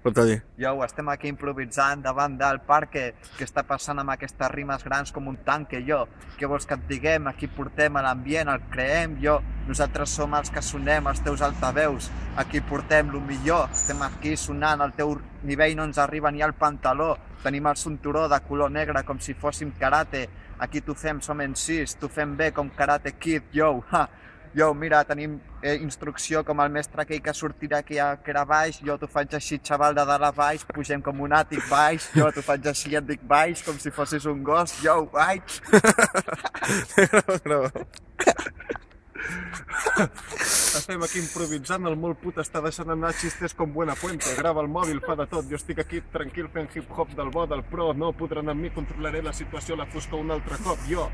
Pot dir. Jo, estem aquí improvisant davant del parc que està passant amb aquestes rimes grans com un tanque, jo. Què vols que et diguem? Aquí portem a l'ambient, el creem, jo. Nosaltres som els que sonem, els teus altaveus. Aquí portem lo millor. Estem aquí sonant, al teu nivell no ens arriba ni al pantaló. Tenim el cinturó de color negre com si fóssim karate. Aquí t'ho fem, som en sis, t'ho fem bé com Karate Kid, yo. Ha. Jo, mira, tenim instrucció com el mestre aquell que sortirà aquí a que era baix, jo t'ho faig així, xaval, de dalt a baix, pugem com un àtic baix, jo t'ho faig així, et dic baix, com si fossis un gos, jo, baix. Grava. Estem aquí improvisant, el molt put està deixant anar xistes com Buena Puente, grava el mòbil, fa de tot, jo estic aquí tranquil fent hip-hop del bo, del pro, no podran amb mi, controlaré la situació, la fosca un altre cop, jo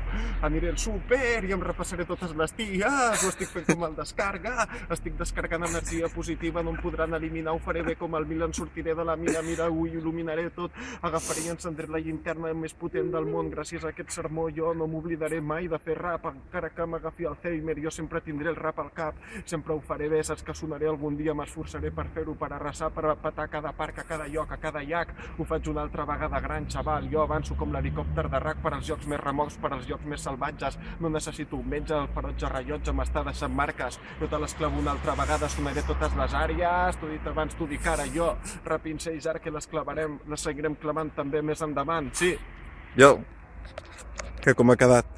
aniré al súper i em repassaré totes les ties, ho estic fent com el descarga, estic descargant energia positiva, no em podran eliminar, ho faré bé com el Milan, sortiré de la mina, mira, ho il·luminaré tot, agafaré i encendré la llinterna més potent del món, gràcies a aquest sermó jo no m'oblidaré mai de fer rap, encara que m'agafi Alzheimer, jo sempre tindré el rap al cap, sempre ho faré bé, saps que sonaré algun dia, m'esforçaré per fer-ho, per arrasar, per petar cada parc, a cada lloc, a cada llac, ho faig una altra vegada gran, xaval, jo avanço com l'helicòpter de RAC per als llocs més remots, per als llocs més salvatges, no necessito un metge, el ferotge rellotge m'està deixant marques, jo te l'esclavo una altra vegada, sonaré totes les àrees, t'ho he dit abans, t'ho dic ara, jo, rap Insane ara que les clavarem, les seguirem clavant també més endavant, sí. Jo, que com ha quedat?